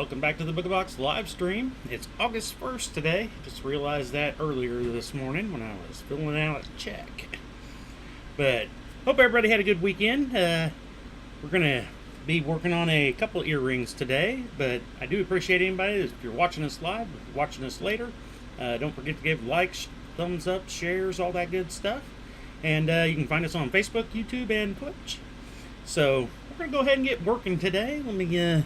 welcome back to the Booga Box live stream. It's August 1st today. Just realized that earlier this morning when I was filling out a check. But hope everybody had a good weekend. We're going to be working on a couple earrings today, but I do appreciate anybody if you're watching us live, if you're watching us later. Don't forget to give likes, thumbs up, shares, all that good stuff. And you can find us on Facebook, YouTube, and Twitch. So we're going to go ahead and get working today. Let me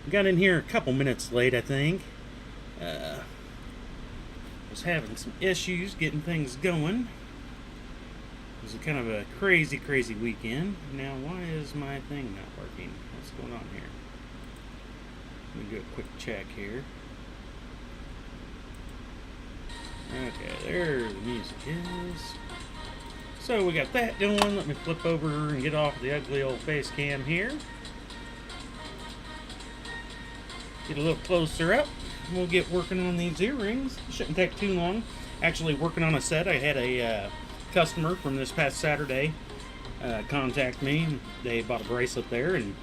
we got in here a couple minutes late, I think. Was having some issues getting things going. It was kind of a crazy weekend. Now, why is my thing not working? What's going on here? Let me do a quick check here. Okay, there the music is. So we got that going. Let me flip over and get off the ugly old face cam here. Get a little closer up. We'll get working on these earrings. Shouldn't take too long. Actually, working on a set. I had a customer from this past Saturday contact me. They bought a bracelet there and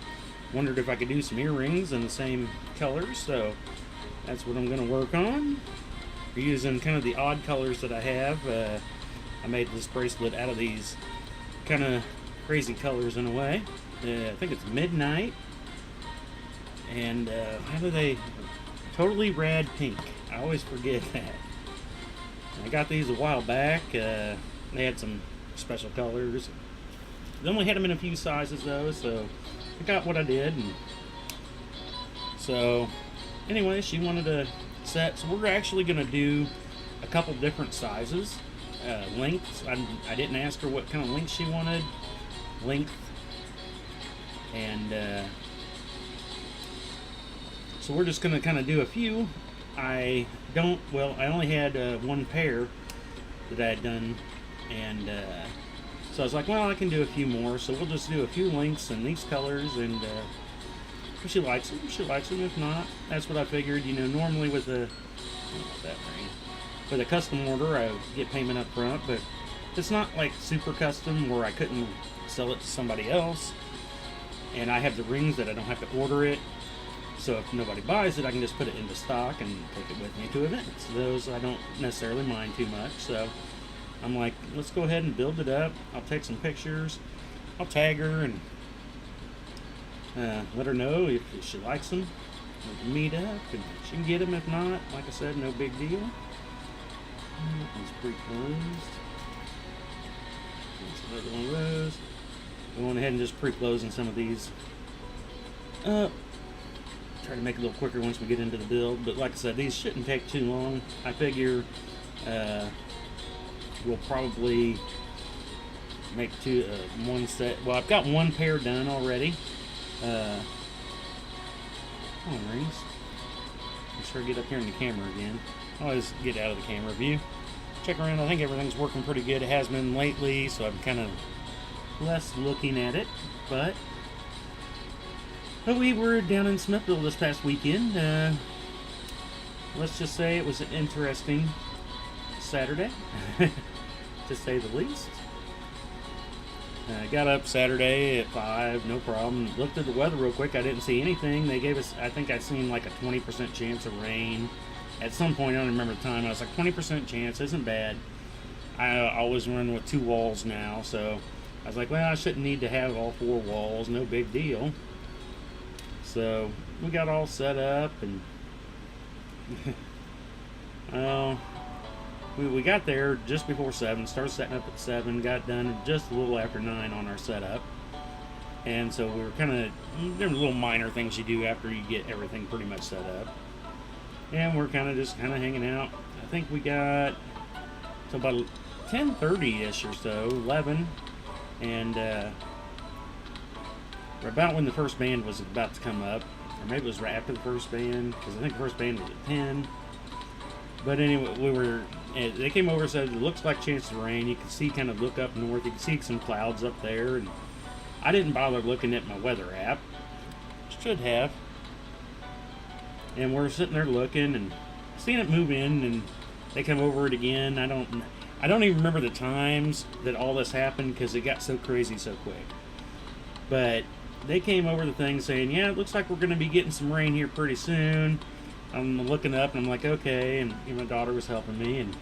wondered if I could do some earrings in the same colors. So that's what I'm going to work on. We're using kind of the odd colors that I have. I made this bracelet out of these kind of crazy colors in a way. I think it's midnight. And how do they... Totally rad pink. I always forget that. I got these a while back. They had some special colors. They only had them in a few sizes though, so I got what I did. And so anyway, she wanted a set. So we're actually going to do a couple different sizes. Lengths. I didn't ask her what kind of length she wanted. Length. And... so we're just going to kind of do a few. I only had one pair that I had done, and so I was like, well, I can do a few more, so we'll just do a few lengths in these colors, and if she likes them, she likes them. If not, that's what I figured. You know, normally with a custom order, I get payment up front, but it's not like super custom where I couldn't sell it to somebody else, and I have the rings that I don't have to order it. So if nobody buys it, I can just put it into stock and take it with me to events. Those I don't necessarily mind too much. So I'm like, let's go ahead and build it up. I'll take some pictures. I'll tag her and let her know if she likes them. We can meet up and she can get them. If not, like I said, no big deal. It's pre-closed. That's another one of those. Going ahead and just pre-closing some of these up. Try to make it a little quicker once we get into the build, but like I said, these shouldn't take too long. I figure we'll probably make one set. Well, I've got one pair done already. Rings. Make sure I get up here in the camera again. I always get out of the camera view. Check around. I think everything's working pretty good. It has been lately, so I'm kind of less looking at it, but we were down in Smithville this past weekend. Let's just say it was an interesting Saturday, to say the least. Got up Saturday at 5, no problem. Looked at the weather real quick. I didn't see anything. They gave us, I think I seen like a 20% chance of rain. At some point, I don't remember the time, I was like, 20% chance, isn't bad. I always run with 2 walls now, so I was like, well, I shouldn't need to have all 4 walls, no big deal. So we got all set up, and we got there just before 7. Started setting up at 7. Got done just a little after 9 on our setup. And so we were there were little minor things you do after you get everything pretty much set up. And we're just hanging out. I think we got to about 10:30ish or so, 11, and about when the first band was about to come up, or maybe it was right after the first band, because I think the first band was at 10. But anyway, they came over and said, it looks like chance of rain. You can see, look up north, you can see some clouds up there, and I didn't bother looking at my weather app. Should have. And we're sitting there looking and seeing it move in, and they come over it again. I don't even remember the times that all this happened, because it got so crazy so quick. But they came over the thing saying, yeah, it looks like we're going to be getting some rain here pretty soon. I'm looking up and I'm like, okay. And my daughter was helping me, and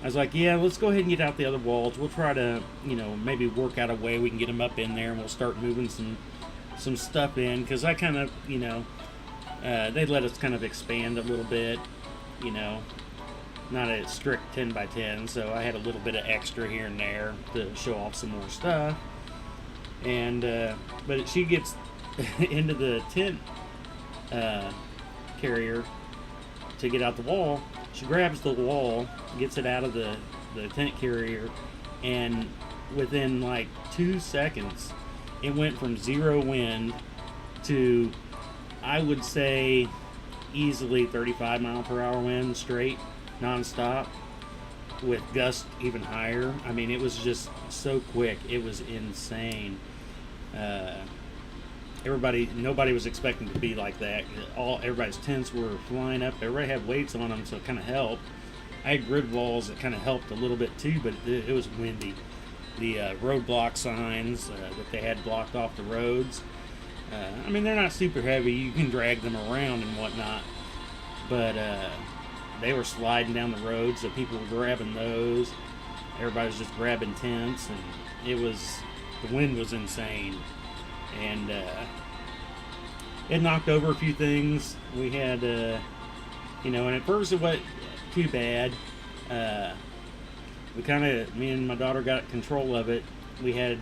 I was like, yeah, let's go ahead and get out the other walls. We'll try to, maybe work out a way we can get them up in there, and we'll start moving some stuff in, because I kind of, they let us kind of expand a little bit, not a strict 10 by 10, so I had a little bit of extra here and there to show off some more stuff. And but she gets into the tent carrier to get out the wall. She grabs the wall, gets it out of the tent carrier, and within like 2 seconds, it went from 0 wind to, I would say, easily 35 mile per hour wind straight, nonstop, with gusts even higher. I mean, it was just so quick. It was insane. Nobody was expecting to be like that. Everybody's tents were flying up. Everybody had weights on them, so it kind of helped. I had grid walls that kind of helped a little bit too, but it was windy. The roadblock signs that they had blocked off the roads. I mean, they're not super heavy. You can drag them around and whatnot, but they were sliding down the road, so people were grabbing those. Everybody was just grabbing tents, and the wind was insane. And it knocked over a few things. We had, and at first it wasn't too bad. Me and my daughter got control of it. We had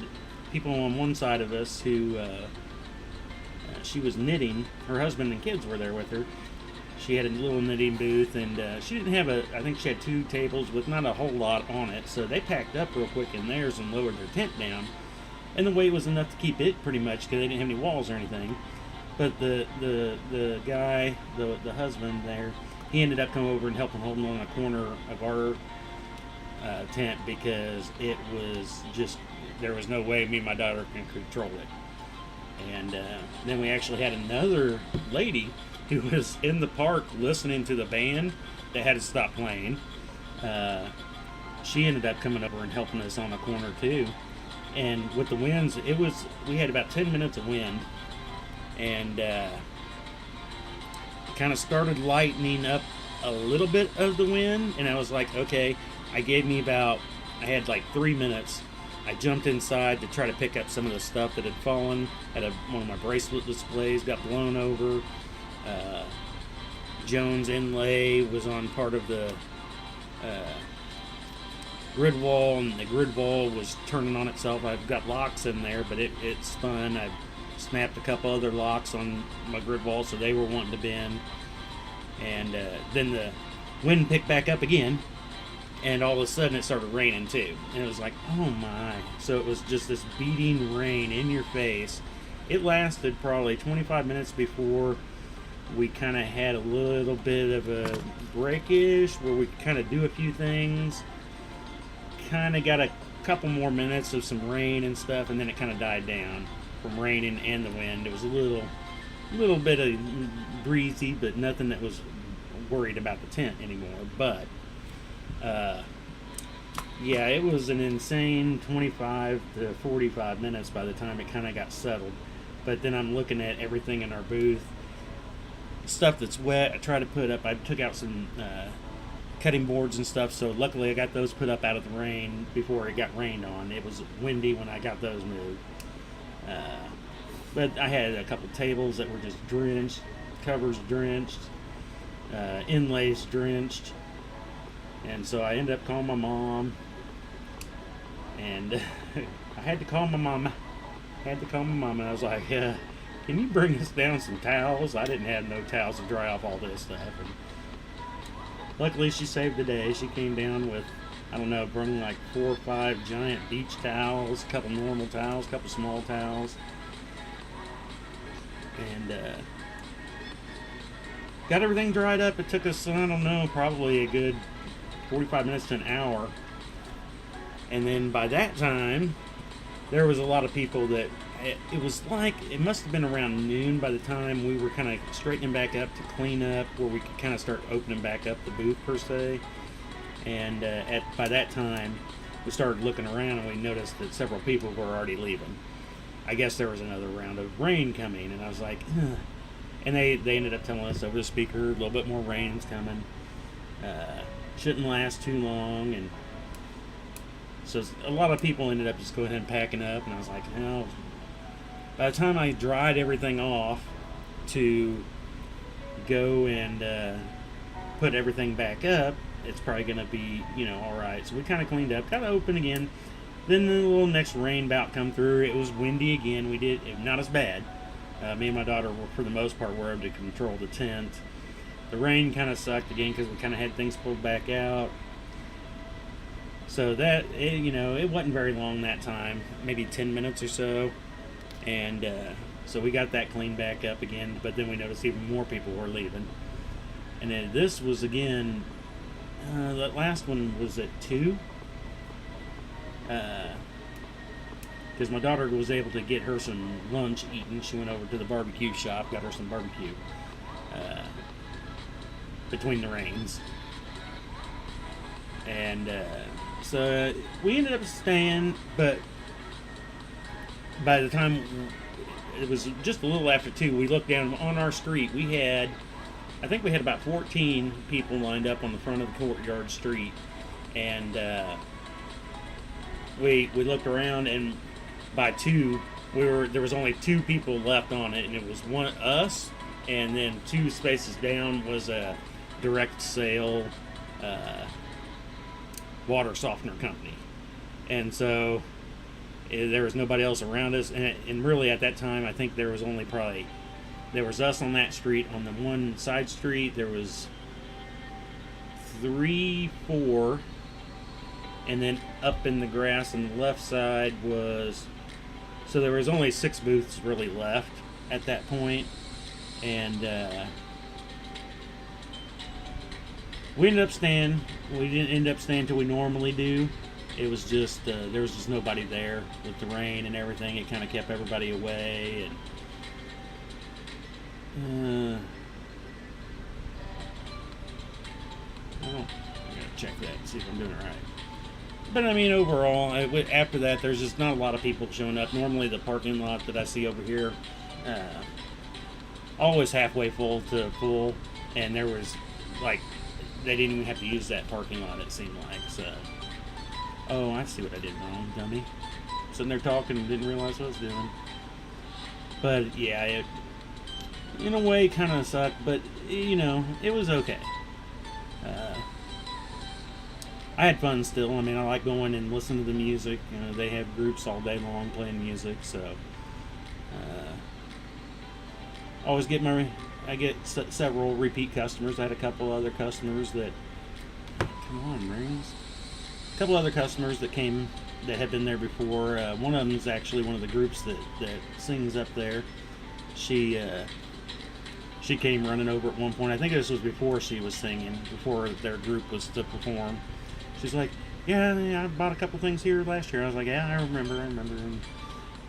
people on one side of us who, she was knitting. Her husband and kids were there with her. She had a little knitting booth, and she didn't have I think she had 2 tables with not a whole lot on it, so they packed up real quick in theirs and lowered their tent down. And the weight was enough to keep it pretty much, because they didn't have any walls or anything. But the guy, the husband there, he ended up coming over and helping hold on a corner of our tent, because it was just, there was no way me and my daughter could control it. And then we actually had another lady who was in the park listening to the band that had to stop playing. She ended up coming over and helping us on the corner too. And with the winds, we had about 10 minutes of wind, and kind of started lightening up a little bit of the wind, and I was like, okay, I had like 3 minutes. I jumped inside to try to pick up some of the stuff that had fallen. One of my bracelet displays got blown over. Jones inlay was on part of the grid wall, and the grid wall was turning on itself. I've got locks in there, but it spun. I snapped a couple other locks on my grid wall, so they were wanting to bend. And then the wind picked back up again, and all of a sudden it started raining too. And it was like, oh my. So it was just this beating rain in your face. It lasted probably 25 minutes before we kind of had a little bit of a breakish, where we could kind of do a few things. Kind of got a couple more minutes of some rain and stuff, and then it kind of died down from raining and the wind. It was a little bit of breezy, but nothing that was worried about the tent anymore. But yeah, it was an insane 25 to 45 minutes by the time it kind of got settled. But then I'm looking at everything in our booth, stuff that's wet. I took out some cutting boards and stuff, so luckily I got those put up out of the rain before it got rained on. It was windy when I got those moved. But I had a couple tables that were just drenched, covers drenched, inlays drenched, and so I ended up calling my mom, and I had to call my mom. And I was like, can you bring us down some towels? I didn't have no towels to dry off all this stuff. And luckily, she saved the day. She came down with, brought like 4 or 5 giant beach towels, a couple normal towels, a couple small towels. And got everything dried up. It took us, probably a good 45 minutes to an hour. And then by that time, there was a lot of people that, it must have been around noon by the time we were kind of straightening back up to clean up, where we could kind of start opening back up the booth per se. And by that time, we started looking around, and we noticed that several people were already leaving. I guess there was another round of rain coming, and I was like, ugh. And they ended up telling us over the speaker, a little bit more rain's coming. Shouldn't last too long, and so a lot of people ended up just going ahead and packing up, and I was like, no. By the time I dried everything off to go and put everything back up, it's probably going to be, all right. So we kind of cleaned up, got to open again. Then the little next rain bout come through. It was windy again. Not as bad. Me and my daughter, for the most part, were able to control the tent. The rain kind of sucked again because we kind of had things pulled back out. So it wasn't very long that time, maybe 10 minutes or so. And so we got that cleaned back up again, but then we noticed even more people were leaving. And then this was again, that last one was at 2. Because my daughter was able to get her some lunch eaten. She went over to the barbecue shop, got her some barbecue between the rains. And so we ended up staying, but by the time it was just a little after 2, we looked down on our street. I think we had about 14 people lined up on the front of the courtyard street, and we looked around, and by 2, there was only 2 people left on it, and it was us, and then 2 spaces down was a direct sale water softener company, and so there was nobody else around us, and really at that time I think there was only there was us on that street. On the one side street there was 3, 4, and then up in the grass on the left side so there was only 6 booths really left at that point, and we ended up staying. We didn't end up staying till we normally do. It was just there was just nobody there with the rain and everything. It kind of kept everybody away, and I gotta check that and see if I'm doing it right. But I mean, overall, after that, there's just not a lot of people showing up. Normally, the parking lot that I see over here, always halfway full to full, and there was they didn't even have to use that parking lot. It seemed like so. Oh, I see what I did wrong, dummy. Sitting there talking and didn't realize what I was doing. But yeah, it in a way kind of sucked, but it was okay. I had fun still. I mean, I like going and listening to the music. They have groups all day long playing music, so always I get several repeat customers. I had a couple other customers that come on, rings. A couple other customers that came that had been there before. One of them is actually one of the groups that sings up there. She came running over at one point. I think this was before she was singing, before their group was to perform. She's like, yeah, I bought a couple things here last year. I was like, yeah, I remember. And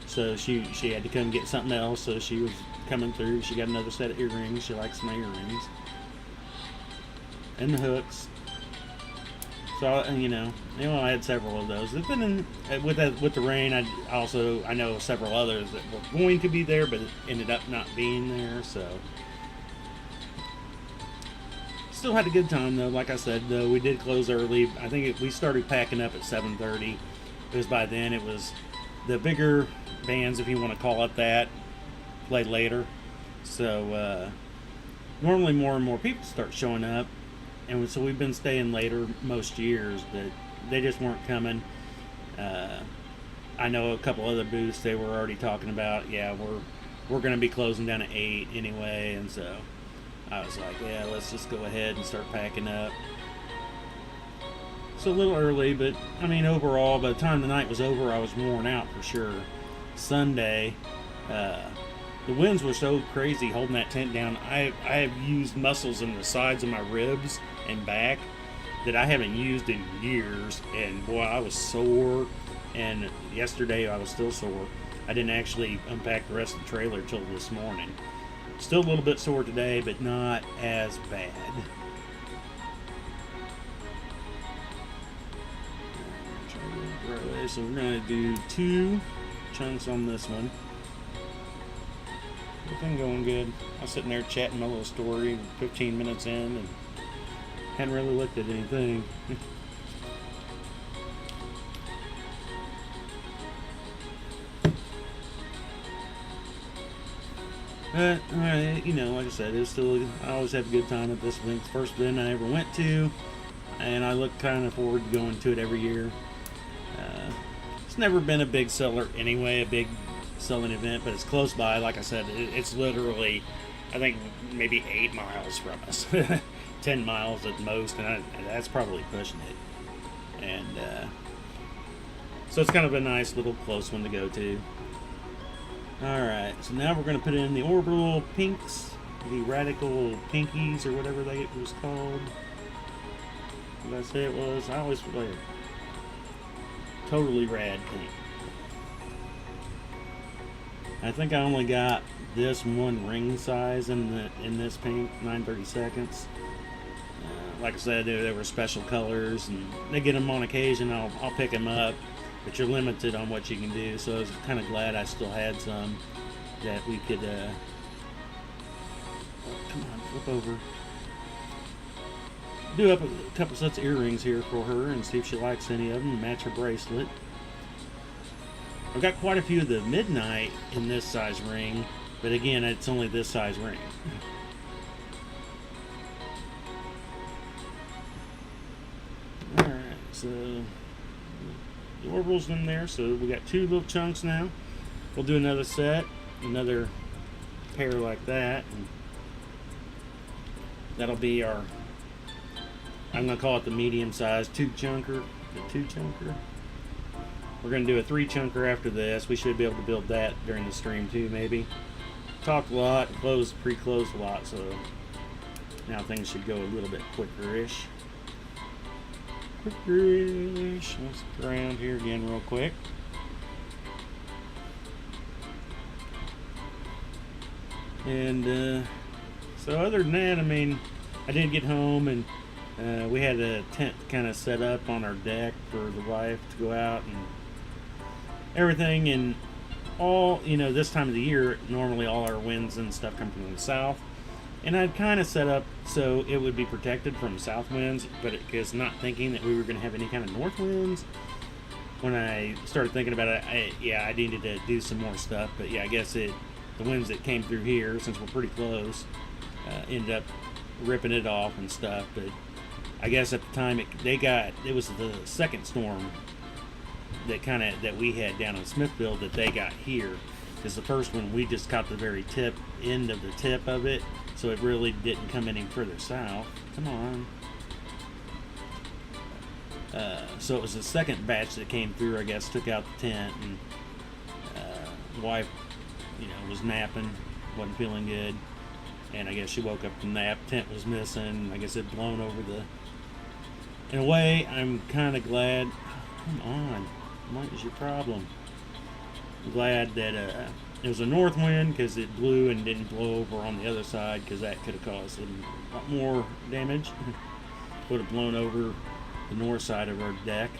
so she had to come get something else, so she was coming through. She got another set of earrings. She likes my earrings. And the hooks. So, I had several of those. It's been with the rain, I know several others that were going to be there, but it ended up not being there, so. Still had a good time, though. Like I said, though, we did close early. I think we started packing up at 7:30. Because by then it was the bigger bands, if you want to call it that, play later. So normally more and more people start showing up. And so we've been staying later most years, but they just weren't coming. I know a couple other booths, they were already talking about, yeah, we're going to be closing down at 8 anyway, and so I was like, yeah, let's just go ahead and start packing up. So a little early, but I mean, overall, by the time the night was over, I was worn out for sure. Sunday, the winds were so crazy holding that tent down. I have used muscles in the sides of my ribs and back that I haven't used in years, and boy, I was sore. And yesterday I was still sore. I didn't actually unpack the rest of the trailer till this morning. Still a little bit sore today, but not as bad. So we're going to do 2 chunks on this one. Everything going good. I was sitting there chatting my little story, 15 minutes in, and hadn't really looked at anything. You know, like I said, it was still. I always have a good time at this event. It's the first event I ever went to, and I look kind of forward to going to it every year. It's never been a big seller anyway, a big selling event, but it's close by. Like I said, it's literally, I think, maybe 8 miles from us, 10 miles at most, and that's probably pushing it. And so it's kind of a nice little close one to go to. Alright, so now we're going to put in the orbital pinks, the radical pinkies, or whatever it was called. What did I say it was? I always forget. Totally rad pink. I think I only got this one ring size in this pink, 9/32. Like I said, there were special colors, and they get them on occasion. I'll pick them up. But you're limited on what you can do, so I was kind of glad I still had some that we could, oh, come on, flip over. Do up a couple sets of earrings here for her and see if she likes any of them and match her bracelet. I've got quite a few of the midnight in this size ring, but again, it's only this size ring. Alright, so the orbital's in there, so we got 2 little chunks now. We'll do another set, another pair like that, and that'll be our, I'm going to call it the medium size 2-chunker, the 2-chunker. We're going to do a 3-chunker after this. We should be able to build that during the stream too, maybe. Talked a lot, pre-closed a lot, so now things should go a little bit quicker-ish. Let's look around here again real quick. And so other than that, I mean, I did get home and we had a tent kind of set up on our deck for the wife to go out and everything. And all, you know, this time of the year, normally all our winds and stuff come from the south. And I'd kind of set up so it would be protected from south winds, but because not thinking that we were going to have any kind of north winds. When I started thinking about it, I needed to do some more stuff. But yeah, I guess the winds that came through here, since we're pretty close, ended up ripping it off and stuff. But I guess at the time it was the second storm that we had down in Smithfield that they got here. Because the first one we just caught the very end of the tip of it. So it really didn't come any further south. Come on. So it was the second batch that came through, I guess, took out the tent. And wife, you know, was napping, wasn't feeling good. And I guess she woke up from nap, tent was missing. I guess it blown over the... In a way, I'm kind of glad... Come on. What is your problem? I'm glad that... it was a north wind because it blew and didn't blow over on the other side, because that could have caused a lot more damage. Would have blown over the north side of our deck.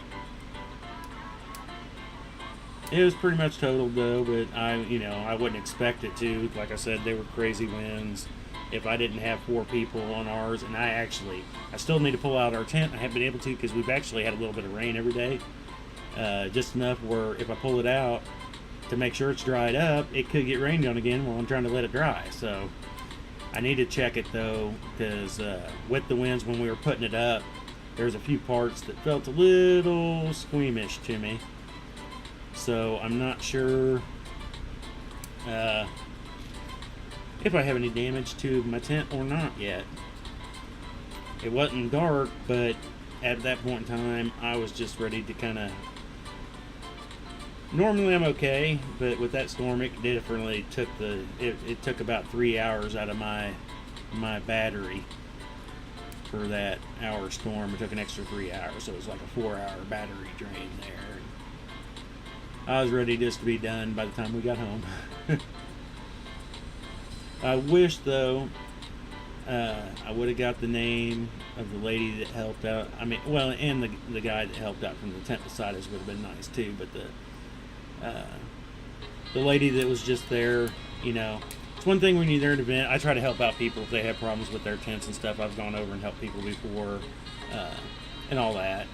It was pretty much totaled though, but I wouldn't expect it to. Like I said, they were crazy winds. If I didn't have 4 people on ours, and I still need to pull out our tent. I haven't been able to because we've actually had a little bit of rain every day. Just enough where if I pull it out to make sure it's dried up, it could get rained on again while I'm trying to let it dry. So I need to check it though, because with the winds when we were putting it up, there's a few parts that felt a little squeamish to me. So I'm not sure if I have any damage to my tent or not yet. It wasn't dark, but at that point in time, I was just ready to kind of... Normally I'm okay, but with that storm, it definitely took it took about 3 hours out of my battery for that hour storm. It took an extra 3 hours, so it was like a 4-hour battery drain there. I was ready just to be done by the time we got home. I wish though I would have got the name of the lady that helped out. I mean, well, and the guy that helped out from the tent beside us would have been nice too. But the lady that was just there, you know, one thing when you're there at an event. I try to help out people if they have problems with their tents and stuff. I've gone over and helped people before, and all that.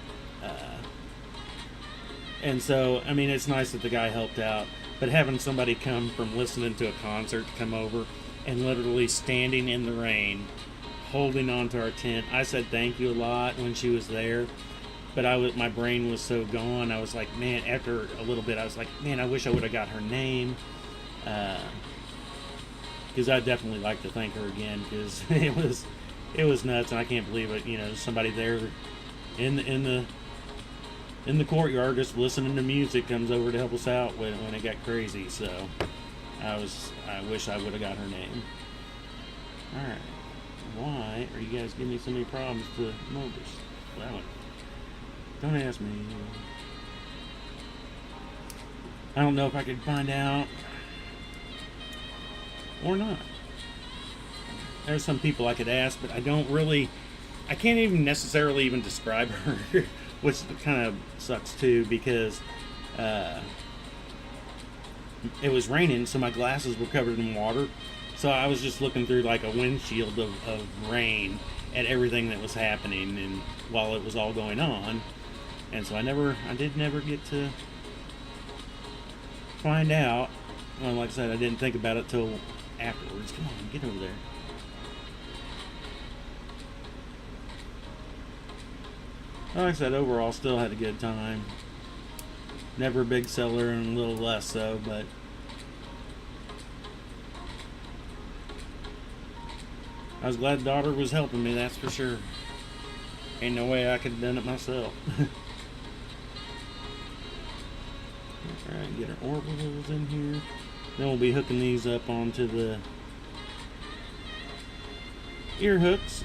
And so, I mean, it's nice that the guy helped out. But having somebody come from listening to a concert to come over and literally standing in the rain, holding on to our tent. I said thank you a lot when she was there. But my brain was so gone. I was like, man, after a little bit, I was like, man, I wish I would have got her name. Because I'd definitely like to thank her again, because it was nuts, and I can't believe it. You know, somebody there in the courtyard just listening to music comes over to help us out when it got crazy. So I wish I would have got her name. All right, why are you guys giving me so many problems to motors? That one. Don't ask me. I don't know if I could find out or not. There's some people I could ask, but I can't even necessarily even describe her, which kind of sucks too, because it was raining, so my glasses were covered in water. So I was just looking through like a windshield of rain at everything that was happening, and while it was all going on. And so I did never get to find out. Well, like I said, I didn't think about it till afterwards. Come on, get over there. Like I said, overall, still had a good time. Never a big seller, and a little less so, but I was glad daughter was helping me, that's for sure. Ain't no way I could have done it myself. Alright, get our orbitals in here. Then we'll be hooking these up onto the ear hoops.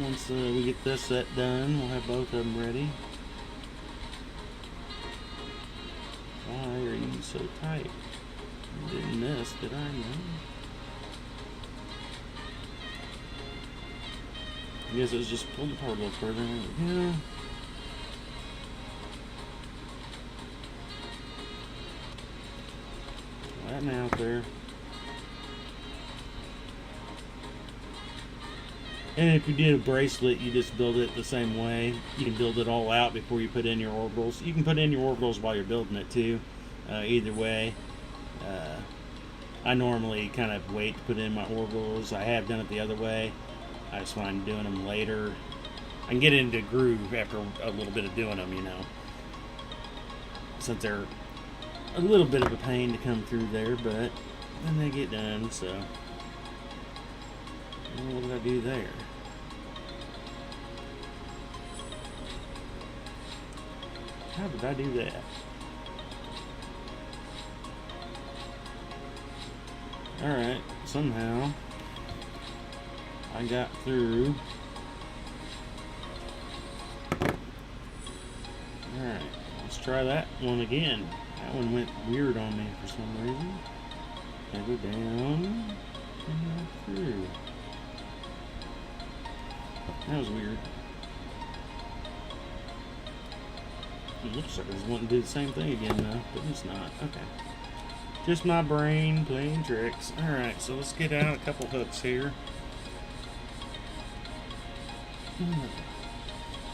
Once we get this set done, we'll have both of them ready. Why are you so tight? I didn't miss, did I? No. I guess it was just pulled apart a little further. Yeah. That out there. And if you did a bracelet, you just build it the same way. You can build it all out before you put in your orbitals. You can put in your orbitals while you're building it too. Either way. I normally kind of wait to put in my orbitals. I have done it the other way. I just find doing them later. I can get into a groove after a little bit of doing them, you know. Since they're a little bit of a pain to come through there, but then they get done, so. What did I do there? How did I do that? Alright, somehow I got through. Alright, let's try that one again. That one went weird on me for some reason. I go down and through. That was weird. It looks like I was wanting to do the same thing again though, but it's not. Okay. Just my brain playing tricks. Alright, so let's get out a couple hooks here.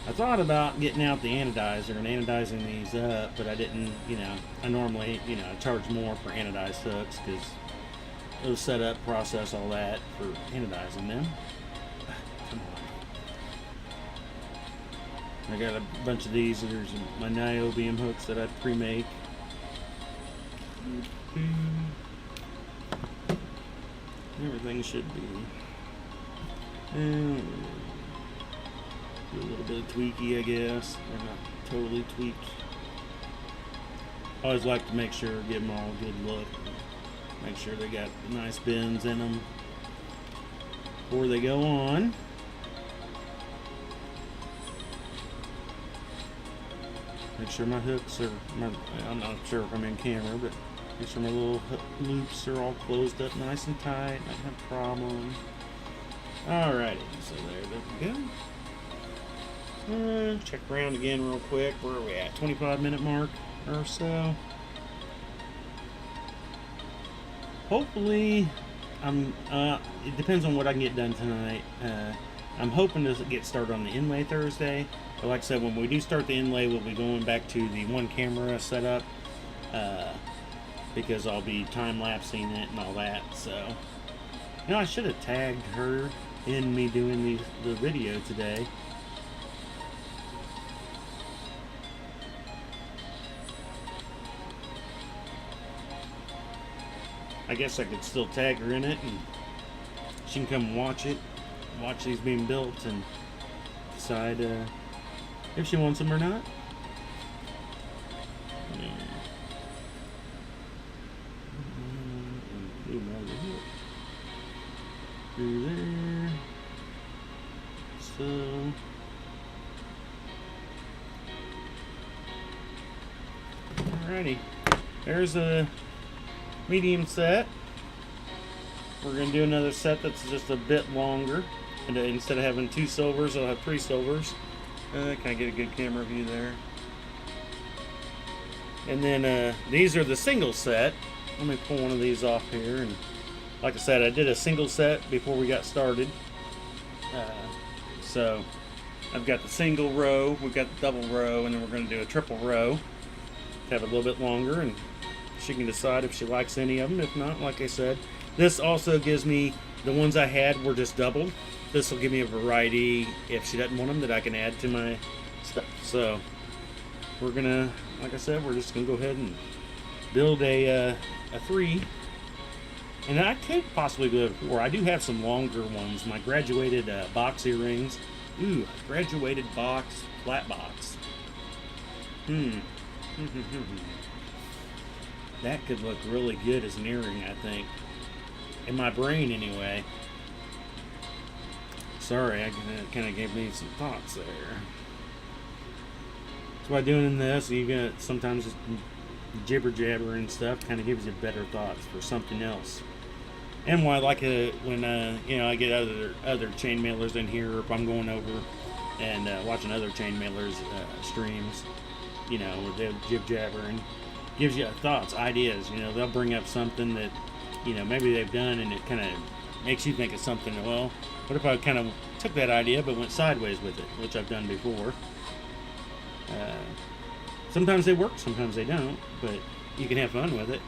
I thought about getting out the anodizer and anodizing these up, but I didn't, you know, I normally, you know, I charge more for anodized hooks because it'll set up, process, all that for anodizing them. Come on. I got a bunch of these. There's my niobium hooks that I pre-make. Everything should be. And a little bit of tweaky, I guess. They're not totally tweaked. I always like to make sure, give them all a good look. Make sure they got nice bends in them before they go on. Make sure my hooks are, I'm not sure if I'm in camera, but make sure my little loops are all closed up nice and tight. Not have a problem. Alrighty, so there we go. Check around again real quick. Where are we at? 25-minute mark or so. hopefully, it depends on what I can get done tonight. I'm hoping to get started on the inlay Thursday. But like I said, when we do start the inlay, we'll be going back to the one camera setup because I'll be time lapsing it and all that. So, I should have tagged her in me doing the video today. I guess I could still tag her in it and she can come watch these being built and decide if she wants them or not. Through there. So alrighty. There's a medium set. We're going to do another set that's just a bit longer. And instead of having 2 silvers, I'll have 3 silvers. Can I get a good camera view there? And then these are the single set. Let me pull one of these off here. And like I said, I did a single set before we got started. So I've got the single row, we've got the double row, and then we're going to do a triple row to have it a little bit longer. And she can decide if she likes any of them. If not, like I said, this also gives me, the ones I had were just doubled. This will give me a variety if she doesn't want them that I can add to my stuff. So we're gonna, like I said, we're just gonna go ahead and build a 3. And I could possibly go to 4. I do have some longer ones. My graduated box earrings. Ooh, graduated box, flat box. That could look really good as an earring, I think. In my brain, anyway. Sorry, I kind of gave me some thoughts there. That's why doing this, you get sometimes jibber jabber and stuff kind of gives you better thoughts for something else. And why I like it when I get other chain mailers in here, or if I'm going over and watching other chain mailers streams, where they'll jib jabber and gives you thoughts, ideas. They'll bring up something that maybe they've done, and it kind of makes you think of something. Well, what if I kind of took that idea but went sideways with it, which I've done before. Sometimes they work, sometimes they don't, but you can have fun with it.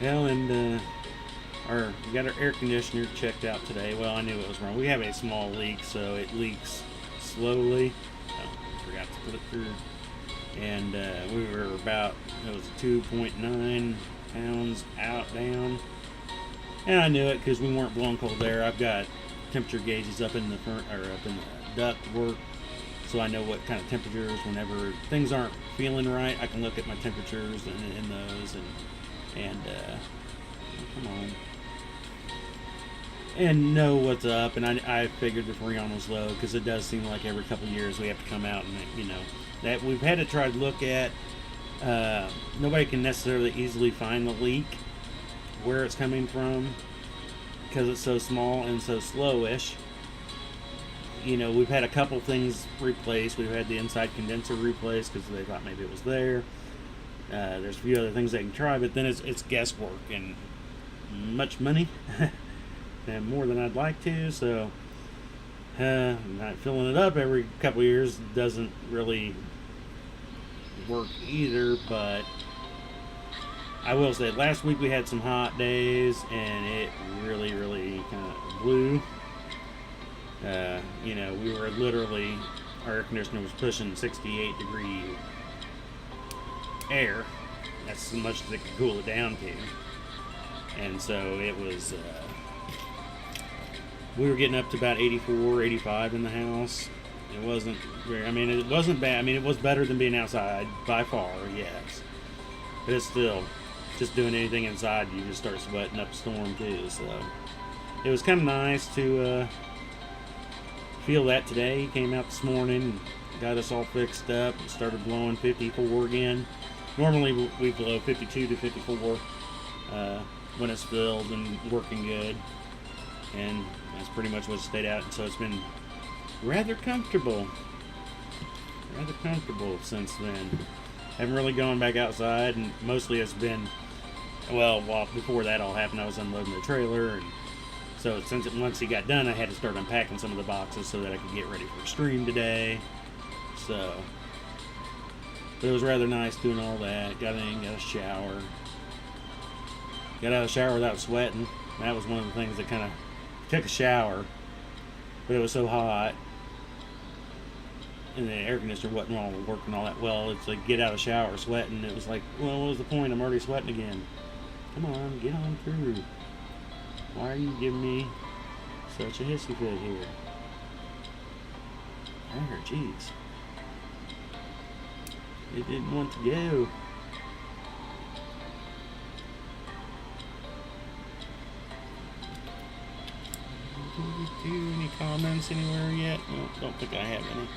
Well, and we got our air conditioner checked out today. Well, I knew it was wrong. We have a small leak, so it leaks slowly. Forgot to put it through. And we were about, it was 2.9 pounds down. And I knew it because we weren't blowing cold air. I've got temperature gauges up in the front, or up in the duct work, so I know what kind of temperatures. Whenever things aren't feeling right, I can look at my temperatures in those and come on, and know what's up. And I figured the Freon was low because it does seem like every couple of years we have to come out and that we've had to try to look at. Nobody can necessarily easily find the leak, where it's coming from, because it's so small and so slowish. We've had a couple things replaced. We've had the inside condenser replaced because they thought maybe it was there. There's a few other things they can try, but then it's guesswork and much money and more than I'd like to. So not filling it up every couple of years doesn't really work either. But I will say, last week we had some hot days and it really kind of blew. We were literally, our air conditioner was pushing 68 degree air. That's as much as it could cool it down to. And so it was, we were getting up to about 84, 85 in the house. It wasn't very, it wasn't bad. It was better than being outside by far, yes. But it's still, just doing anything inside, you just start sweating up a storm too. So it was kind of nice to feel that today. He came out this morning and got us all fixed up and started blowing 54 again. Normally we blow 52 to 54 when it's filled and working good, and that's pretty much what it stayed out. And so it's been rather comfortable since then. Haven't really gone back outside, and mostly it's been, well, before that all happened, I was unloading the trailer, and so once he got done, I had to start unpacking some of the boxes so that I could get ready for stream today. So, but it was rather nice doing all that. Got in, got a shower. Got out of the shower without sweating. That was one of the things that kind of took a shower, but it was so hot, and the air conditioner wasn't all working all that well. It's like get out of the shower sweating. It was like, well, what was the point? I'm already sweating again. Come on, get on through. Why are you giving me such a hissy fit here? There, jeez. It didn't want to go. Any comments anywhere yet? No, don't think I have any.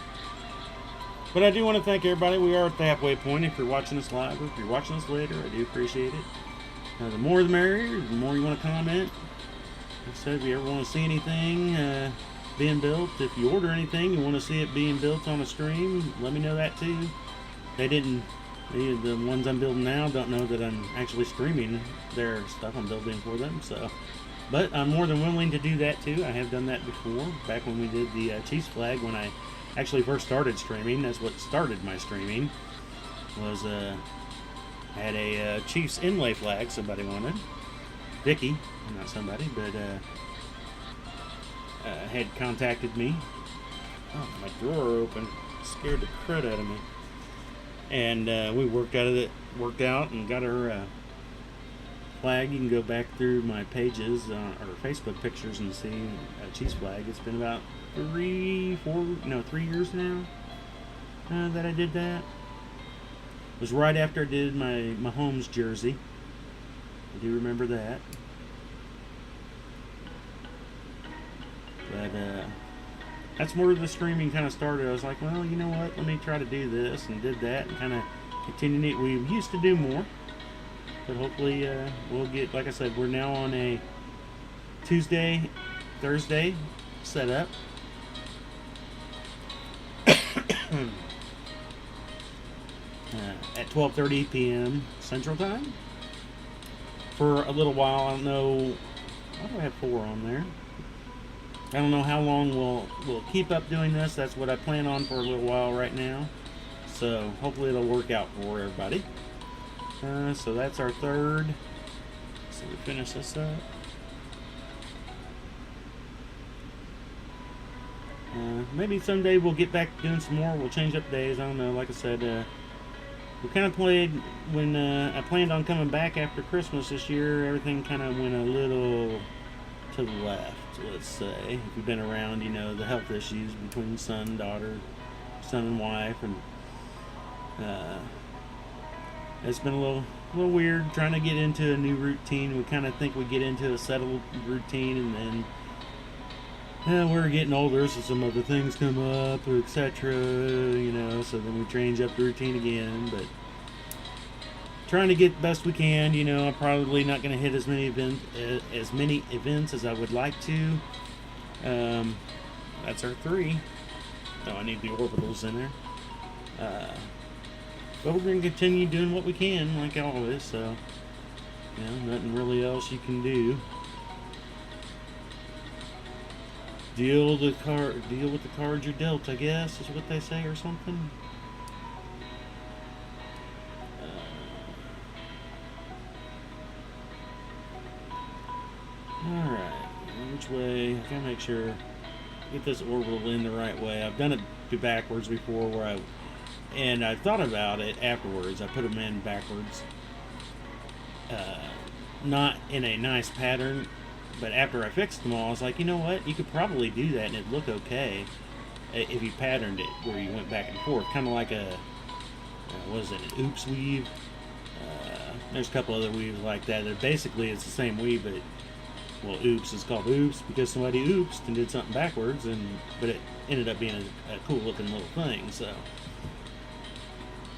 But I do want to thank everybody. We are at the halfway point. If you're watching this live or if you're watching this later, I do appreciate it. The more the merrier. The more you want to comment. Like I said, if you ever want to see anything being built, if you order anything, you want to see it being built on a stream, let me know that too. The ones I'm building now don't know that I'm actually streaming their stuff I'm building for them. So, but I'm more than willing to do that too. I have done that before, back when we did the Chiefs flag, when I actually first started streaming. That's what started my streaming. Was I had a Chiefs inlay flag somebody wanted. Vicky, not somebody, but had contacted me. Oh, my drawer opened. Scared the crud out of me. And we worked out and got her flag. You can go back through my pages or Facebook pictures and see a Chiefs flag. It's been about 3 years now that I did that. It was right after I did my Mahomes jersey. I do remember that. But that's where the streaming kind of started. I was like, well, you know what? Let me try to do this, and did that, and kind of continued it. We used to do more, but hopefully we'll get, like I said, we're now on a Tuesday, Thursday setup. At 12:30 p.m. Central Time for a little while. I don't know. Why do I have 4 on there? I don't know how long we'll keep up doing this. That's what I plan on for a little while right now. So hopefully it'll work out for everybody. So that's our third. So we finish this up. Maybe someday we'll get back doing some more. We'll change up days. I don't know. Like I said, we kind of played when I planned on coming back after Christmas this year. Everything kind of went a little to the left, let's say. If you've been around, you know the health issues between son, daughter, son and wife, and it's been a little weird trying to get into a new routine. We kind of think we get into a settled routine, and then we're getting older, so some other things come up, etc. You know, so then we change up the routine again. But trying to get the best we can. You know, I'm probably not going to hit as many events as I would like to. That's our 3. Oh, I need the orbitals in there. But we're going to continue doing what we can, like always. So, you know, nothing really else you can do. Deal with the cards you're dealt, I guess, is what they say, or something. Alright, which way? I gotta make sure get this orbital in the right way. I've done it backwards before, and I thought about it afterwards. I put them in backwards, not in a nice pattern. But after I fixed them all, I was like, you know what? You could probably do that and it'd look okay if you patterned it where you went back and forth. Kind of like an oops weave. There's a couple other weaves like that. Basically, it's the same weave, but, well, oops is called oops because somebody oopsed and did something backwards, but it ended up being a cool looking little thing. So,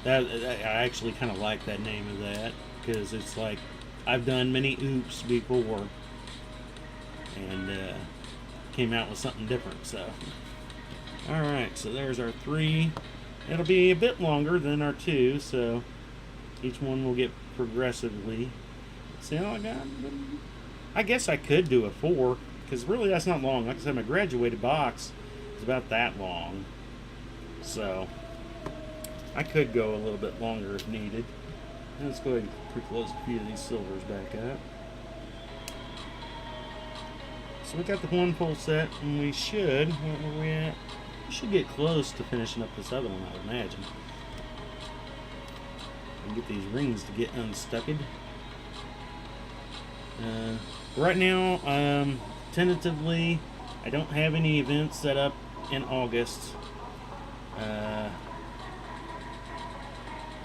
I actually kind of like that name of that because it's like, I've done many oops before. And came out with something different. So, alright, so there's our 3. It'll be a bit longer than our 2, so Each one will get progressively. See how I got? I guess I could do a 4, because really that's not long. Like I said, my graduated box is about that long. So I could go a little bit longer if needed. Let's go ahead and pre-close a few of these silvers back up. So we got the one full set, and we should, where were we at? We should get close to finishing up this other one, I would imagine. And get these rings to get unstucked. Right now, tentatively, I don't have any events set up in August.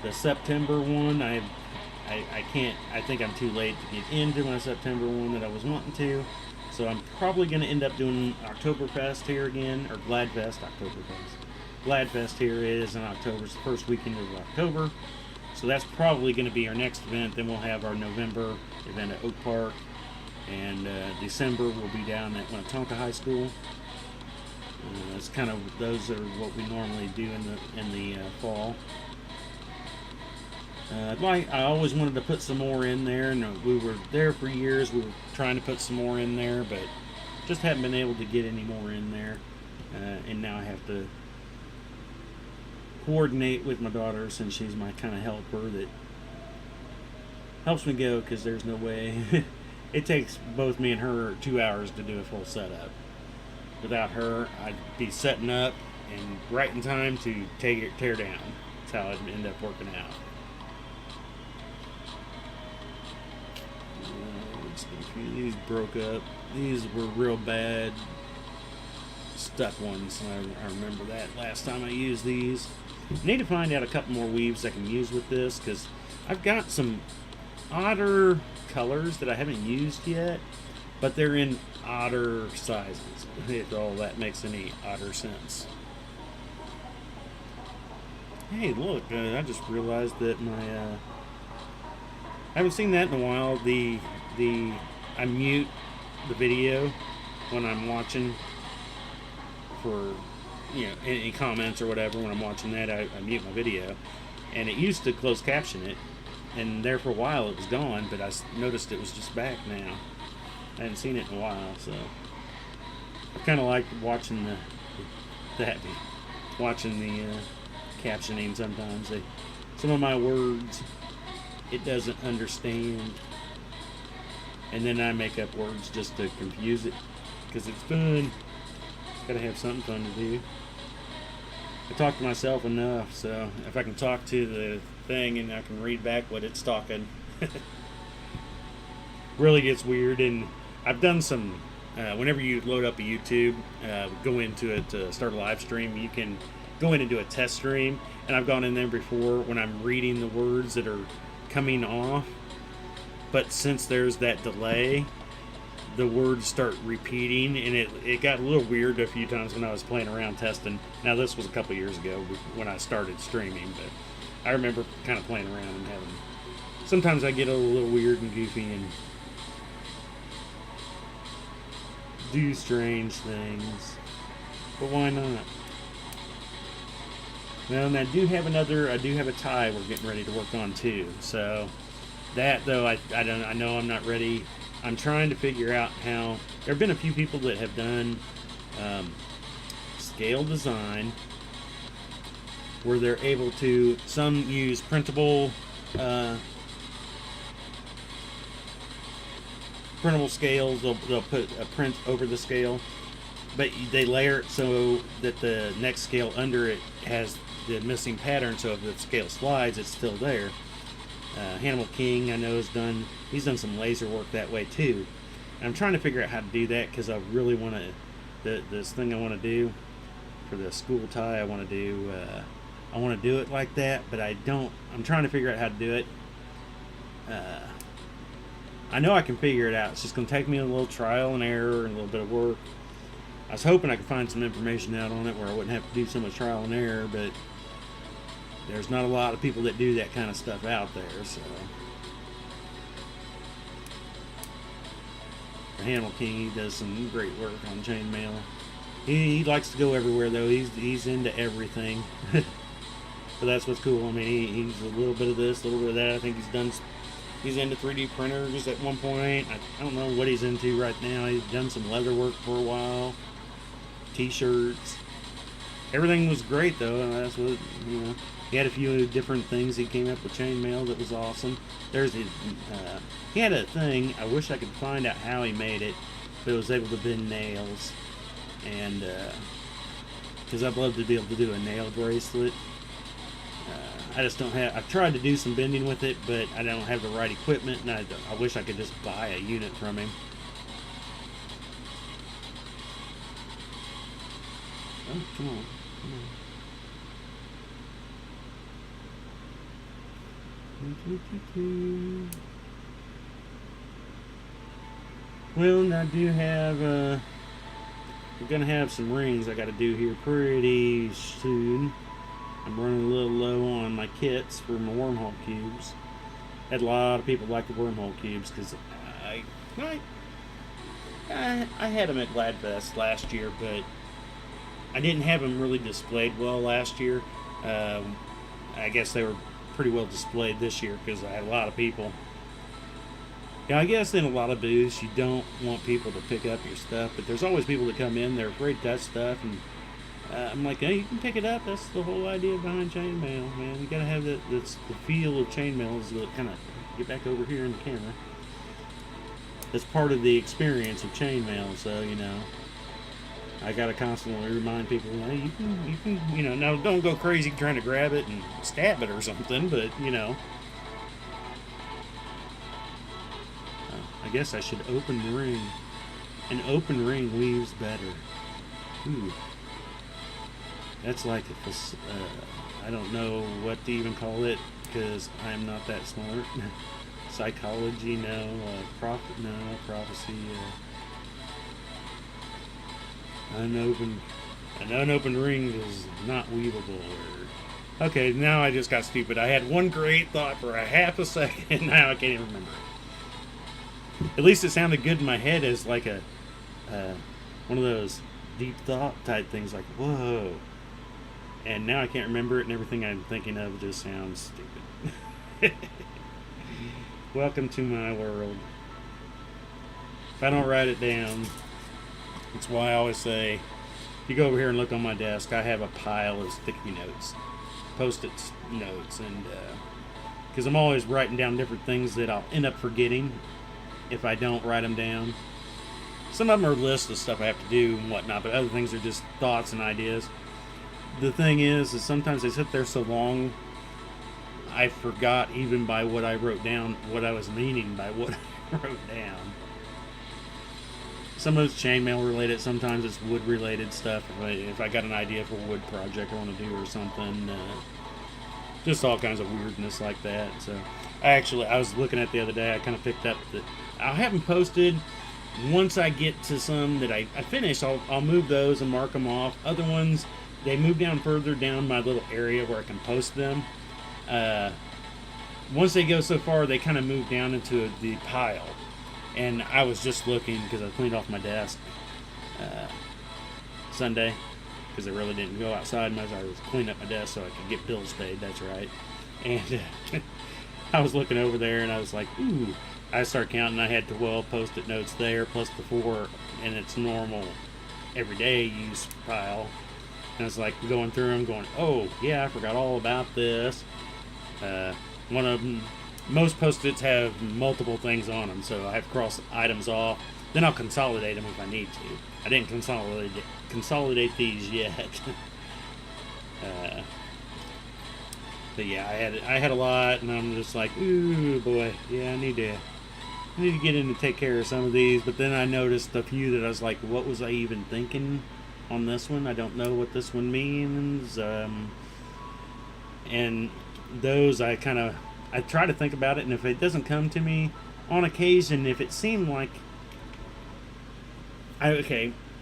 The September one, I can't. I think I'm too late to get into my September one that I was wanting to. So I'm probably going to end up doing Oktoberfest here again, or Gladfest, Oktoberfest. Gladfest here is in October, it's the first weekend of October. So that's probably going to be our next event. Then we'll have our November event at Oak Park, and December we'll be down at Winnetonka High School. That's kind of, those are what we normally do in the fall. I always wanted to put some more in there, and we were there for years. We were trying to put some more in there, but just haven't been able to get any more in there. And now I have to coordinate with my daughter, since she's my kind of helper that helps me go, because there's no way. It takes both me and her 2 hours to do a full setup. Without her, I'd be setting up and right in time to tear down. That's how I'd end up working out. These broke up. These were real bad stuck ones. I remember that last time I used these. I need to find out a couple more weaves I can use with this, because I've got some odder colors that I haven't used yet, but they're in odder sizes, if all that makes any odder sense. Hey, look, I just realized that I haven't seen that in a while. I mute the video when I'm watching for, any comments or whatever. When I'm watching that, I mute my video, and it used to closed caption it, and there for a while it was gone, but I noticed it was just back now. I hadn't seen it in a while, so I kind of like watching the captioning. Sometimes some of my words it doesn't understand, and then I make up words just to confuse it, because it's fun. Gotta have something fun to do. I talk to myself enough, so if I can talk to the thing and I can read back what it's talking, really gets weird. And I've done some, whenever you load up a YouTube, go into it to start a live stream, you can go in and do a test stream, and I've gone in there before when I'm reading the words that are coming off, but since there's that delay, the words start repeating, and it got a little weird a few times when I was playing around testing. Now this was a couple years ago when I started streaming, but I remember kind of playing around and having, sometimes I get a little weird and goofy and do strange things, but why not? Well, and I do have a tie we're getting ready to work on too. So that, though, I know I'm not ready. I'm trying to figure out how. There have been a few people that have done scale design where they're able to, some use printable scales. They'll put a print over the scale, but they layer it so that the next scale under it has the missing pattern, so if the scale slides, it's still there. Hannibal King, I know, he's done some laser work that way too. And I'm trying to figure out how to do that, because I really want to, this thing I want to do for the school tie, I want to do it like that, but I'm trying to figure out how to do it. I know I can figure it out. It's just going to take me a little trial and error and a little bit of work. I was hoping I could find some information out on it where I wouldn't have to do so much trial and error, but there's not a lot of people that do that kind of stuff out there, so. Hannibal King, he does some great work on chainmail. He likes to go everywhere, though. He's into everything. But that's what's cool. I mean, he's a little bit of this, a little bit of that. I think he's into 3D printers at one point. I don't know what he's into right now. He's done some leather work for a while, t-shirts. Everything was great though. That's what, you know. He had a few different things. He came up with chainmail that was awesome. He had a thing. I wish I could find out how he made it, but it was able to bend nails, and because I'd love to be able to do a nail bracelet. I just don't have. I've tried to do some bending with it, but I don't have the right equipment, and I wish I could just buy a unit from him. Oh, come on. Well, I do have, we're going to have some rings I got to do here pretty soon. I'm running a little low on my kits for my wormhole cubes. Had a lot of people like the wormhole cubes because I had them at Gladfest last year, but I didn't have them really displayed well last year. I guess they were pretty well displayed this year because I had a lot of people. Yeah, I guess in a lot of booths you don't want people to pick up your stuff, but there's always people that come in, they're afraid to touch stuff, and I'm like, hey, you can pick it up. That's the whole idea behind chainmail, man. You gotta have the feel of chainmail is to kind of get back over here in the camera. That's part of the experience of chainmail, so you know. I gotta constantly remind people, hey, you can, you know, now don't go crazy trying to grab it and stab it or something, but you know. I guess I should open the ring. An open ring weaves better. Ooh. That's like I don't know what to even call it because I'm not that smart. Psychology, no. Prophecy. An unopened ring is not weavable. Okay, now I just got stupid. I had one great thought for a half a second. Now I can't even remember it. At least it sounded good in my head as like a one of those deep thought type things, like whoa. And now I can't remember it, and everything I'm thinking of just sounds stupid. Welcome to my world. If I don't write it down, that's why I always say, if you go over here and look on my desk, I have a pile of sticky notes, post-it notes, and because I'm always writing down different things that I'll end up forgetting if I don't write them down. Some of them are lists of stuff I have to do and whatnot, but other things are just thoughts and ideas. The thing is sometimes they sit there so long, I forgot even by what I wrote down, what I was meaning by what I wrote down. Some of it's chainmail related, sometimes it's wood related stuff. If I got an idea for a wood project I want to do or something, just all kinds of weirdness like that. So I was looking at the other day, I kind of picked up that I haven't posted. Once I get to some that I finish, I'll move those and mark them off. Other ones, they move down further down my little area where I can post them. Once they go so far, they kind of move down into the pile. And I was just looking because I cleaned off my desk Sunday because I really didn't go outside much. I was cleaning up my desk so I could get bills paid. That's right. And I was looking over there and I was like, ooh. I started counting. I had 12 post-it notes there plus the 4 in its normal everyday use pile. And I was like going through them going, oh yeah, I forgot all about this. One of them, most post-its have multiple things on them, so I have to cross items off. Then I'll consolidate them if I need to. I didn't consolidate these yet. But yeah, I had a lot, and I'm just like, ooh boy, yeah, I need to get in to take care of some of these. But then I noticed a few that I was like, what was I even thinking on this one? I don't know what this one means. And those I try to think about it, and if it doesn't come to me on occasion, if it seemed like I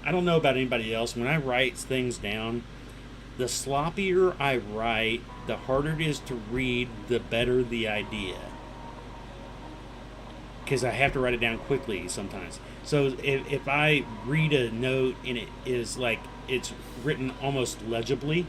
don't know about anybody else, when I write things down, the sloppier I write, the harder it is to read, the better the idea. Because I have to write it down quickly sometimes. So if I read a note and it is like it's written almost legibly,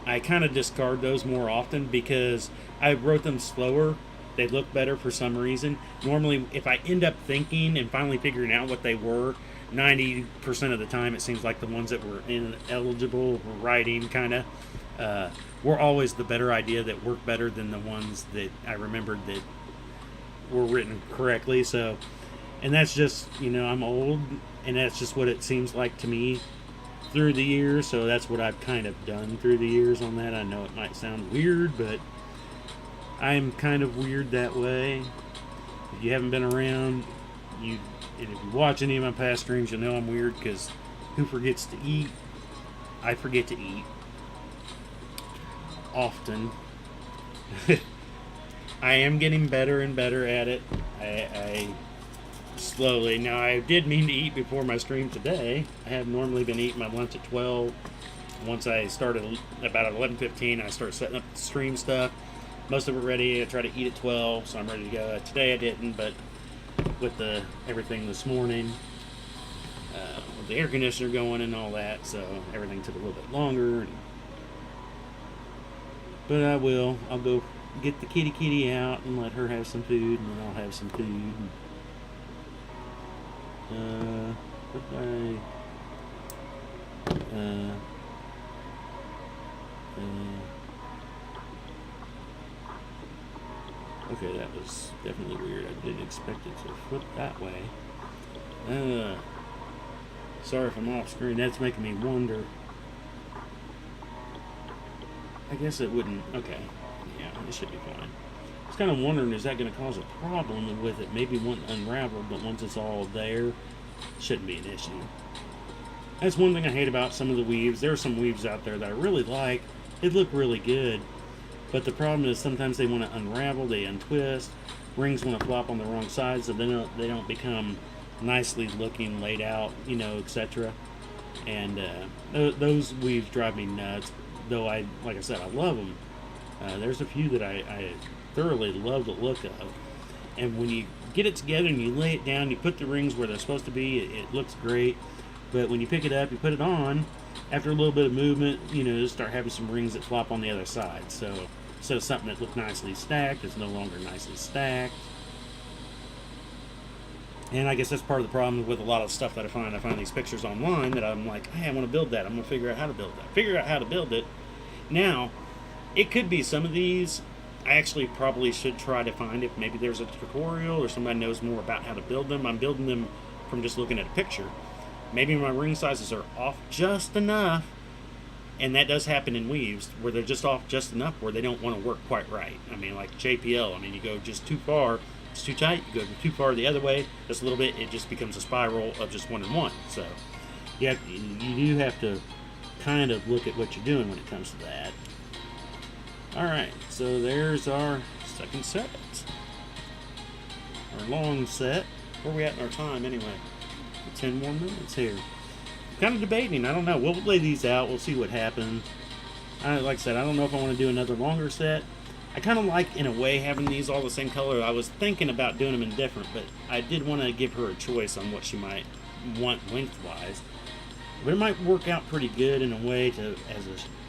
I kind of discard those more often because I wrote them slower. They look better for some reason. Normally, if I end up thinking and finally figuring out what they were, 90% of the time it seems like the ones that were ineligible for writing kind of were always the better idea that worked better than the ones that I remembered that were written correctly. So, and that's just, I'm old, and that's just what it seems like to me through the years. So that's what I've kind of done through the years on that. I know it might sound weird, but I'm kind of weird that way. If you haven't been around, and if you watch any of my past streams, you'll know I'm weird because who forgets to eat? I forget to eat often. I am getting better and better at it. I slowly. Now, I did mean to eat before my stream today. I have normally been eating my lunch at 12. Once I started about 11:15, I start setting up the stream stuff. Most of it ready. I try to eat at 12, so I'm ready to go. Today I didn't, but with everything this morning, with the air conditioner going and all that, so everything took a little bit longer. But I will. I'll go get the kitty out and let her have some food, and then I'll have some food. Okay, that was definitely weird. I didn't expect it to flip that way. Sorry if I'm off screen. That's making me wonder. I guess it wouldn't. Okay. Yeah, it should be fine. I was kind of wondering, is that going to cause a problem with it? Maybe it won't unravel, but once it's all there, it shouldn't be an issue. That's one thing I hate about some of the weaves. There are some weaves out there that I really like. They look really good. But the problem is sometimes they want to unravel, they untwist. Rings want to flop on the wrong side, so they don't become nicely looking, laid out, etc. And those weaves drive me nuts. Though like I said, I love them. There's a few that I thoroughly love the look of. And when you get it together and you lay it down, you put the rings where they're supposed to be, it looks great. But when you pick it up, you put it on, after a little bit of movement, you start having some rings that flop on the other side. So instead of something that looked nicely stacked, it's no longer nicely stacked. And I guess that's part of the problem with a lot of stuff that I find. I find these pictures online that I'm like, hey, I want to build that. I'm going to figure out how to build that. Figure out how to build it. Now, it could be some of these, I actually probably should try to find if maybe there's a tutorial or somebody knows more about how to build them. I'm building them from just looking at a picture. Maybe my ring sizes are off just enough, and that does happen in weaves, where they're just off just enough where they don't want to work quite right. I mean, like JPL, you go just too far, it's too tight, you go too far the other way, just a little bit, it just becomes a spiral of just 1 and 1. So you do have to kind of look at what you're doing when it comes to that. Alright, so there's our second set. Our long set. Where are we at in our time anyway? 10 more minutes here. I'm kind of debating. I don't know. We'll lay these out. We'll see what happens. Like I said, I don't know if I want to do another longer set. I kind of like, in a way, having these all the same color. I was thinking about doing them in different, but I did want to give her a choice on what she might want lengthwise. But it might work out pretty good in a way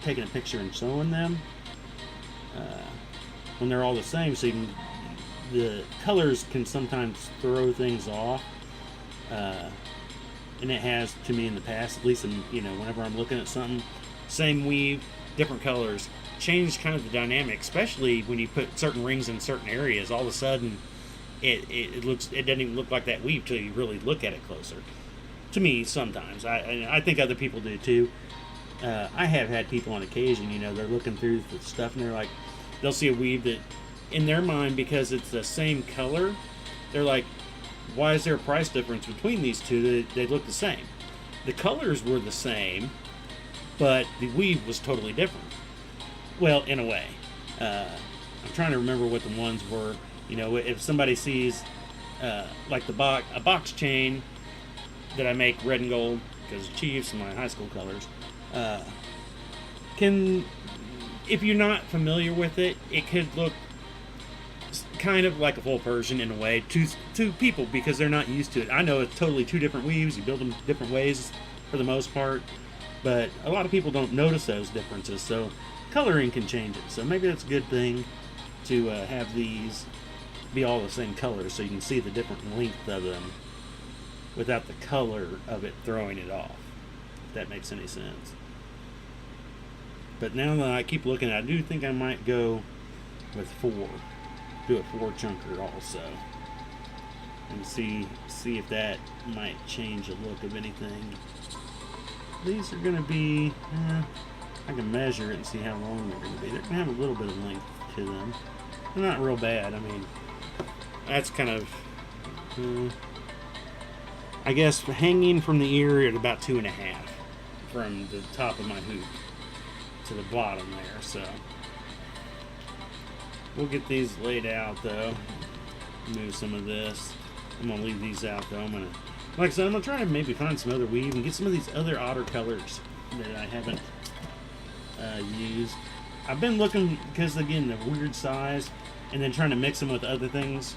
taking a picture and showing them when they're all the same. So the colors can sometimes throw things off. And it has to me in the past, at least whenever I'm looking at something, same weave, different colors, change kind of the dynamic, especially when you put certain rings in certain areas. All of a sudden, it doesn't even look like that weave till you really look at it closer. To me, sometimes. I think other people do too. I have had people on occasion, they're looking through the stuff and they'll see a weave that, in their mind, because it's the same color, they're like, why is there a price difference between these two? They look the same. The colors were the same, but the weave was totally different. Well, in a way. I'm trying to remember what the ones were. If somebody sees like a box chain that I make red and gold, because Chiefs and my high school colors, if you're not familiar with it, it could look kind of like a full Persian in a way to people because they're not used to it. I know it's totally two different weaves. You build them different ways for the most part, but a lot of people don't notice those differences. So coloring can change it. So maybe that's a good thing to have these be all the same color so you can see the different length of them without the color of it throwing it off, if that makes any sense. But now that I keep looking, I do think I might go with 4. Do a 4 chunker also. And see if that might change the look of anything. These are going to be, I can measure it and see how long they're going to be. They're going to have a little bit of length to them. They're not real bad. I mean, that's kind of, I guess, hanging from the ear at about 2.5 from the top of my hoop to the bottom there. So we'll get these laid out though. Move some of this. I'm gonna leave these out though. Like I said, I'm gonna try to maybe find some other weave and get some of these other otter colors that I haven't used. I've been looking because again the weird size, and then trying to mix them with other things.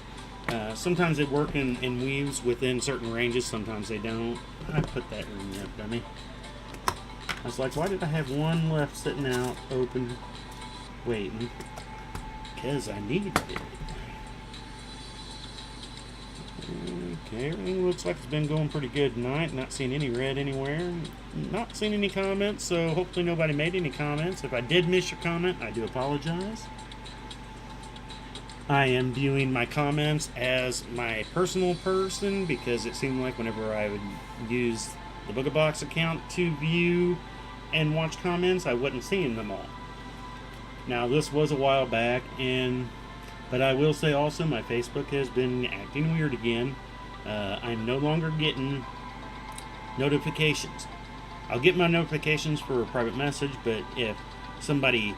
Sometimes they work in weaves within certain ranges. Sometimes they don't. I put that ring up, dummy. I was like, why did I have one left sitting out, open, waiting? Because I needed it. Okay, everything looks like it's been going pretty good tonight. Not seeing any red anywhere. Not seeing any comments, so hopefully nobody made any comments. If I did miss your comment, I do apologize. I am viewing my comments as my personal person because it seemed like whenever I would use the Booga Box account to view and watch comments, I wasn't seeing them all. Now this was a while back, but I will say also my Facebook has been acting weird again. I'm no longer getting notifications. I'll get my notifications for a private message, but if somebody,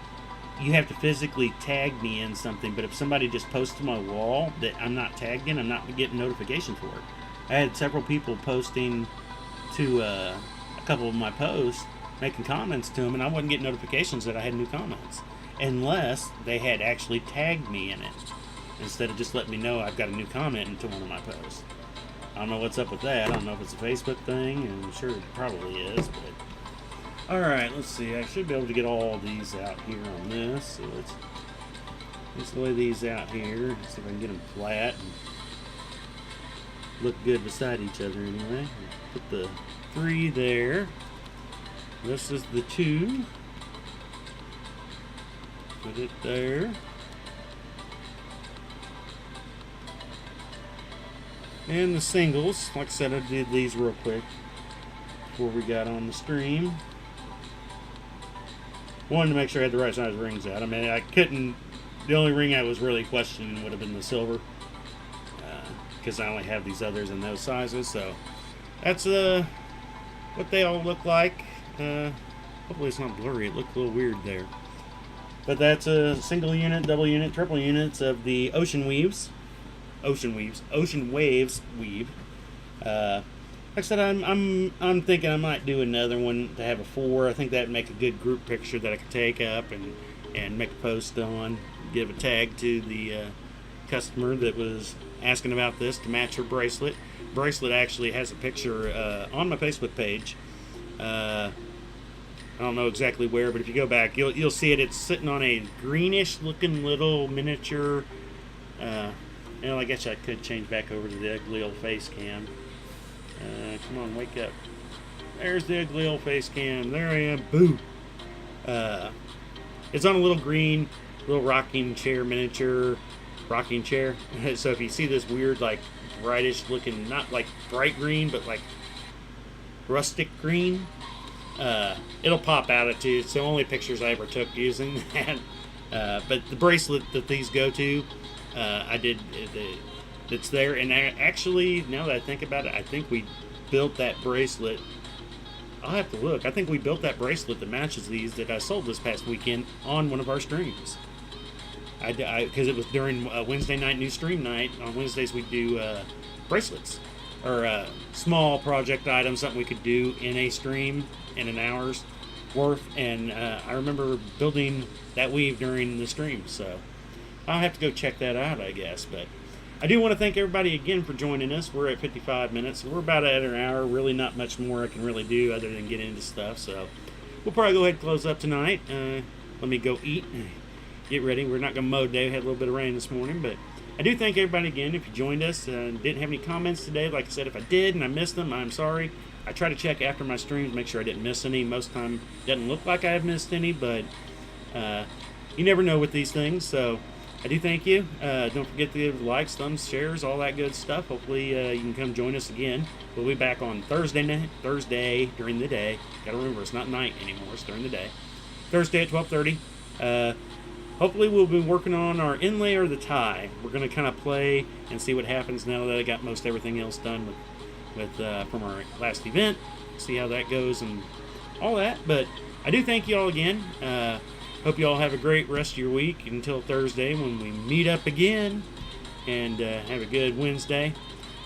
you have to physically tag me in something, but if somebody just posts to my wall that I'm not tagged in, I'm not getting notifications for it. I had several people posting to a couple of my posts, making comments to them, and I wasn't getting notifications that I had new comments unless they had actually tagged me in it instead of just letting me know I've got a new comment into one of my posts. I don't know what's up with that. I don't know if it's a Facebook thing, and I'm sure it probably is, but alright, let's see. I should be able to get all these out here on this, so let's lay these out here, see if I can get them flat and look good beside each other anyway. Put the 3 there. This is the 2. Put it there. And the singles, like I said, I did these real quick before we got on the stream. Wanted to make sure I had the right size rings out. I mean, I couldn't, the only ring I was really questioning would have been the silver, because I only have these others in those sizes. So that's what they all look like. Hopefully it's not blurry. It looked a little weird there. But that's a single unit, double unit, triple units of the Ocean Waves weave. Like I said, I'm thinking I might do another one to have a 4. I think that'd make a good group picture that I could take up and make a post on. Give a tag to the customer that was asking about this to match her bracelet. Bracelet actually has a picture on my Facebook page. I don't know exactly where, but if you go back, you'll see it. It's sitting on a greenish looking little miniature. I guess I could change back over to the ugly old face cam. Come on, wake up. There's the ugly old face cam. There I am. Boo! It's on a little green, little rocking chair, miniature rocking chair. So if you see this weird, like, brightish looking, not like bright green, but like rustic green, it'll pop out at you. It's the only pictures I ever took using that. But the bracelet that these go to, I did, it's there. And actually, now that I think about it, I think we built that bracelet. I'll have to look. I think we built that bracelet that matches these that I sold this past weekend on one of our streams. Because it was during Wednesday night new stream night. On Wednesdays we do bracelets or small project items, something we could do in a stream in an hour's worth. And I remember building that weave during the stream, so I'll have to go check that out, I guess. But I do want to thank everybody again for joining us. We're at 55 minutes. We're about at an hour. Really not much more I can really do other than get into stuff. So we'll probably go ahead and close up tonight. let me go eat and get ready. We're not going to mow today. We had a little bit of rain this morning, but I do thank everybody again if you joined us. Didn't have any comments today. Like I said, if I did and I missed them, I'm sorry. I try to check after my streams, make sure I didn't miss any. Most of the time, it doesn't look like I have missed any, but you never know with these things. So I do thank you. Don't forget to give likes, thumbs, shares, all that good stuff. Hopefully you can come join us again. We'll be back on Thursday during the day. Got to remember, it's not night anymore. It's during the day. Thursday at 12:30. Hopefully we'll be working on our inlay or the tie. We're going to kind of play and see what happens now that I got most everything else done with from our last event. See how that goes and all that. But I do thank you all again. Hope you all have a great rest of your week until Thursday when we meet up again. And have a good Wednesday.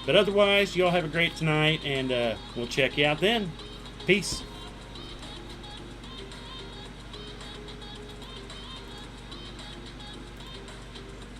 But otherwise, you all have a great tonight, and we'll check you out then. Peace.